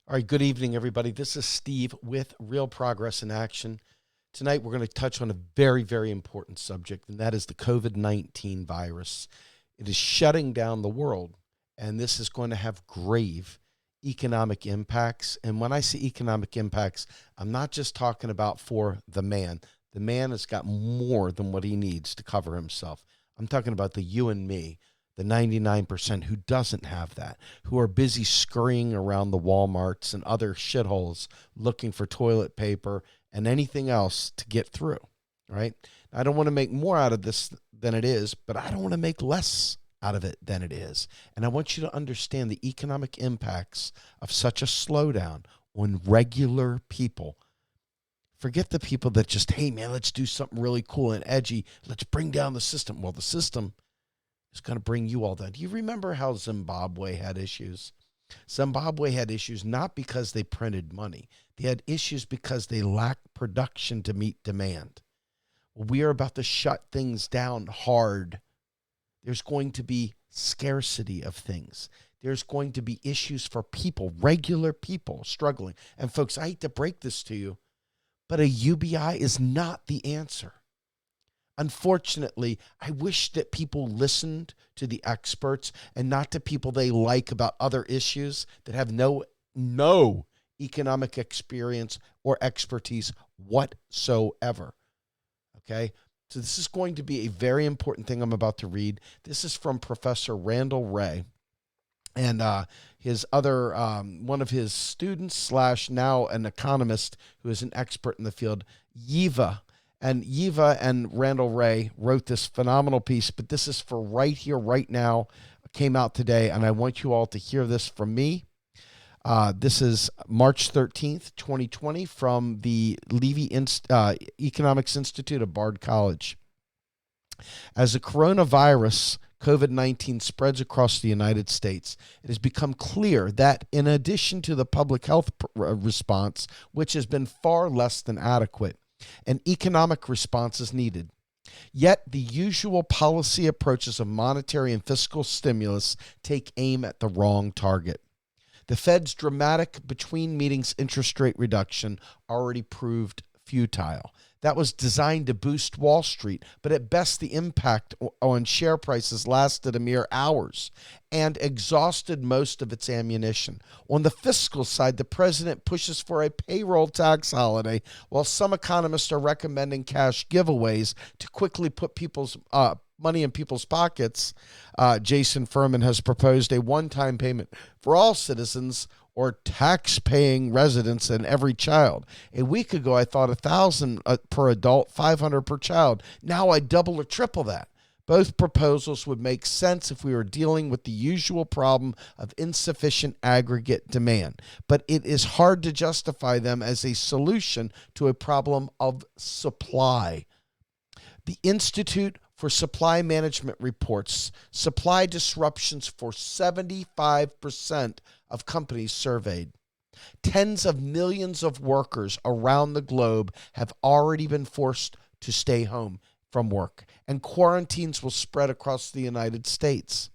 All right, good evening, everybody. This is Steve with Real Progress in Action. Tonight, we're going to touch on a very, very important subject, and that is the COVID-19 virus. It is shutting down the world, and this is going to have grave economic impacts. And when I say economic impacts, I'm not just talking about for the man. The man has got more than what he needs to cover himself. I'm talking about the you and me, the 99% who doesn't have that, who are busy scurrying around the Walmarts and other shitholes looking for toilet paper and anything else to get through, right? I don't want to make more out of this than it is, but I don't want to make less out of it than it is. And I want you to understand the economic impacts of such a slowdown on regular people. Forget the people that just, hey, man, let's do something really cool and edgy. Let's bring down the system. Well, the system is going to bring you all down. Do you remember how Zimbabwe had issues? Zimbabwe had issues not because they printed money. They had issues because they lacked production to meet demand. Well, we are about to shut things down hard. There's going to be scarcity of things. There's going to be issues for people, regular people struggling. And folks, I hate to break this to you, but a UBI is not the answer. Unfortunately, I wish that people listened to the experts and not to people they like about other issues that have no economic experience or expertise whatsoever. Okay? So this is going to be a very important thing I'm about to read. This is from Professor Randall Wray and his other, one of his students / now an economist who is an expert in the field, Yiva. And Yiva and Randall Wray wrote this phenomenal piece, but this is for right here, right now. It came out today, and I want you all to hear this from me. This is March 13th, 2020, from the Levy Economics Institute of Bard College. As the coronavirus, COVID-19, spreads across the United States, it has become clear that in addition to the public health response, which has been far less than adequate, an economic response is needed. Yet the usual policy approaches of monetary and fiscal stimulus take aim at the wrong target. The Fed's dramatic between meetings interest rate reduction already proved futile. That was designed to boost Wall Street, but at best the impact on share prices lasted a mere hours and exhausted most of its ammunition. On the fiscal side, the president pushes for a payroll tax holiday, while some economists are recommending cash giveaways to quickly put people's money in people's pockets. Jason Furman has proposed a one-time payment for all citizens or tax-paying residents and every child. A week ago, I thought $1,000 per adult, $500 per child. Now I double or triple that. Both proposals would make sense if we were dealing with the usual problem of insufficient aggregate demand, but it is hard to justify them as a solution to a problem of supply. The Institute for Supply Management reports supply disruptions for 75% of companies surveyed. Tens of millions of workers around the globe have already been forced to stay home from work, and quarantines will spread across the United States.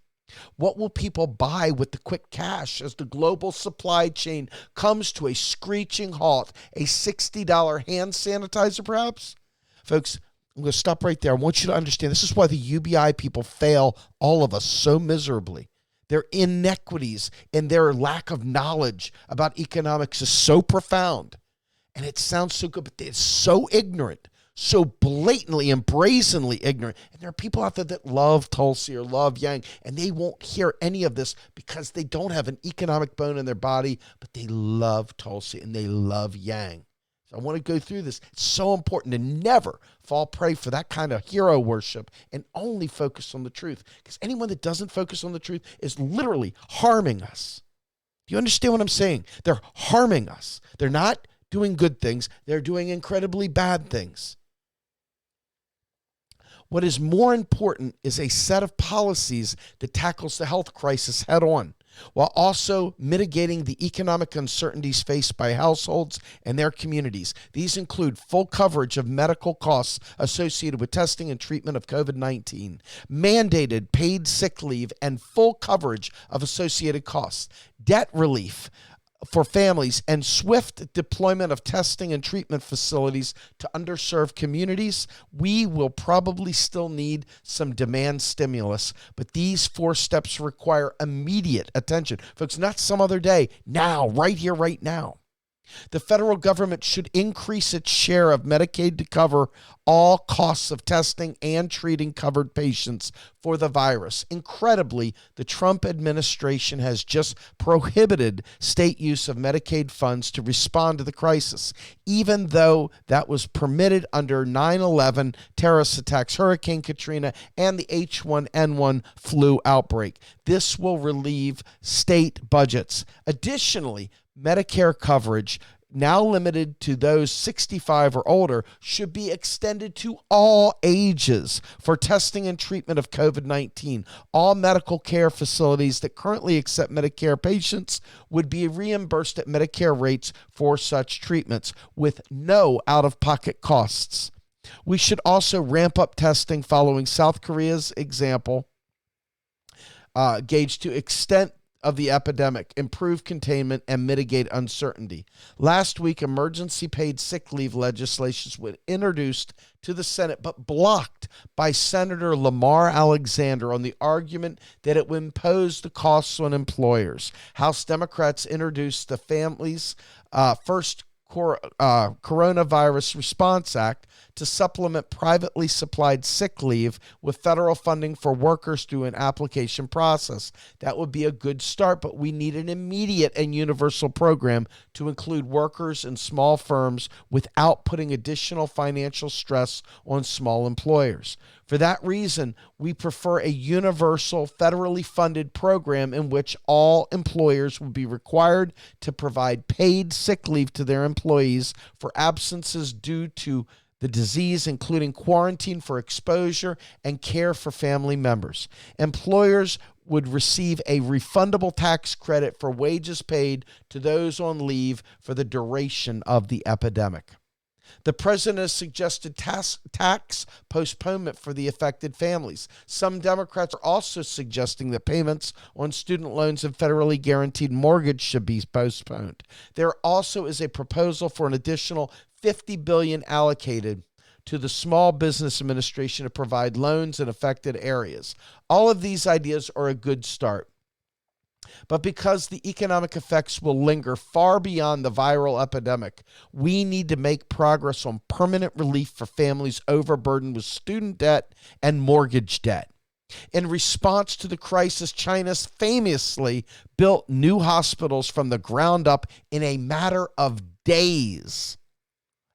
What will people buy with the quick cash as the global supply chain comes to a screeching halt? A $60 hand sanitizer, perhaps? Folks, I'm going to stop right there. I want you to understand this is why the UBI people fail all of us so miserably. Their inequities and their lack of knowledge about economics is so profound. And it sounds so good, but it's so ignorant, so blatantly and brazenly ignorant. And there are people out there that love Tulsi or love Yang, and they won't hear any of this because they don't have an economic bone in their body, but they love Tulsi and they love Yang. I want to go through this. It's so important to never fall prey for that kind of hero worship and only focus on the truth. Because anyone that doesn't focus on the truth is literally harming us. Do you understand what I'm saying? They're harming us. They're not doing good things. They're doing incredibly bad things. What is more important is a set of policies that tackles the health crisis head on, while also mitigating the economic uncertainties faced by households and their communities. These include full coverage of medical costs associated with testing and treatment of COVID-19, mandated paid sick leave, and full coverage of associated costs, debt relief for families and swift deployment of testing and treatment facilities to underserved communities, we will probably still need some demand stimulus. But these 4 steps require immediate attention. Folks, not some other day, now, right here, right now. The federal government should increase its share of Medicaid to cover all costs of testing and treating covered patients for the virus. Incredibly, the Trump administration has just prohibited state use of Medicaid funds to respond to the crisis, even though that was permitted under 9/11 terrorist attacks, Hurricane Katrina, and the H1N1 flu outbreak. This will relieve state budgets. Additionally, Medicare coverage, now limited to those 65 or older, should be extended to all ages for testing and treatment of COVID-19. All medical care facilities that currently accept Medicare patients would be reimbursed at Medicare rates for such treatments with no out-of-pocket costs. We should also ramp up testing following South Korea's example, gauge to extent of the epidemic, improve containment, and mitigate uncertainty. Last week, emergency paid sick leave legislation was introduced to the Senate, but blocked by Senator Lamar Alexander on the argument that it would impose the costs on employers. House Democrats introduced the Families First Coronavirus Response Act to supplement privately supplied sick leave with federal funding for workers through an application process. That would be a good start, but we need an immediate and universal program to include workers and small firms without putting additional financial stress on small employers. For that reason, we prefer a universal, federally funded program in which all employers would be required to provide paid sick leave to their employees for absences due to the disease, including quarantine for exposure and care for family members. Employers would receive a refundable tax credit for wages paid to those on leave for the duration of the epidemic. The president has suggested tax postponement for the affected families. Some Democrats are also suggesting that payments on student loans and federally guaranteed mortgage should be postponed. There also is a proposal for an additional $50 billion allocated to the Small Business Administration to provide loans in affected areas. All of these ideas are a good start. But because the economic effects will linger far beyond the viral epidemic, we need to make progress on permanent relief for families overburdened with student debt and mortgage debt. In response to the crisis, China famously built new hospitals from the ground up in a matter of days.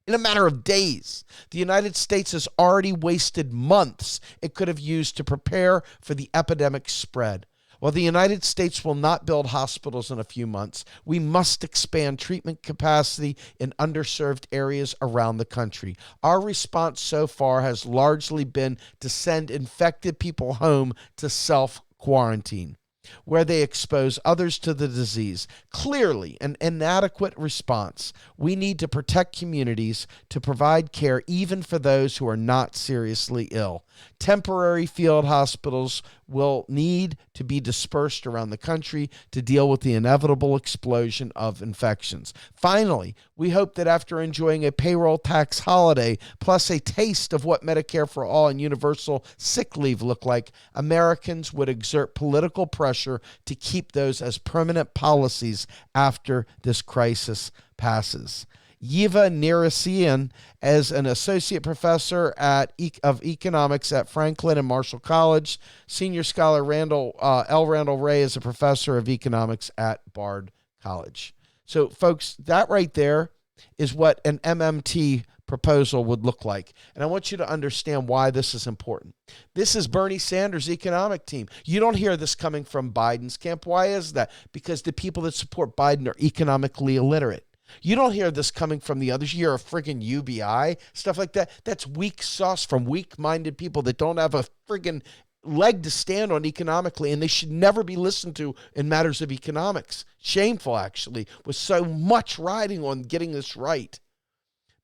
In a matter of days, the United States has already wasted months it could have used to prepare for the epidemic spread. While the United States will not build hospitals in a few months, we must expand treatment capacity in underserved areas around the country. Our response so far has largely been to send infected people home to self-quarantine, where they expose others to the disease. Clearly an inadequate response. We need to protect communities, to provide care even for those who are not seriously ill. Temporary field hospitals will need to be dispersed around the country to deal with the inevitable explosion of infections. Finally, we hope that after enjoying a payroll tax holiday, plus a taste of what Medicare for All and universal sick leave look like, Americans would exert political pressure to keep those as permanent policies after this crisis passes. Yiva Neresian, as an associate professor of economics at Franklin and Marshall College. Senior scholar L. Randall Ray is a professor of economics at Bard College. So, folks, that right there is what an MMT proposal would look like. And I want you to understand why this is important. This is Bernie Sanders' economic team. You don't hear this coming from Biden's camp. Why is that? Because the people that support Biden are economically illiterate. You don't hear this coming from the others. You hear a friggin' UBI, stuff like that. That's weak sauce from weak-minded people that don't have a friggin' leg to stand on economically, and they should never be listened to in matters of economics. Shameful, actually, with so much riding on getting this right.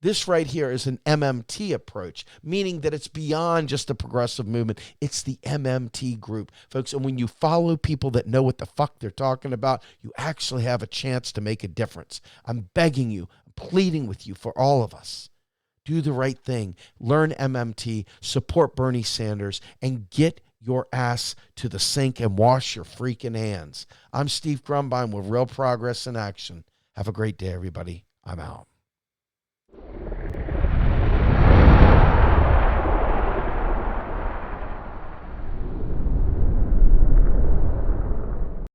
This right here is an MMT approach, meaning that it's beyond just the progressive movement. It's the MMT group, folks. And when you follow people that know what the fuck they're talking about, you actually have a chance to make a difference. I'm begging you, I'm pleading with you for all of us. Do the right thing. Learn MMT, support Bernie Sanders, and get your ass to the sink and wash your freaking hands. I'm Steve Grumbine with Real Progress in Action. Have a great day, everybody. I'm out.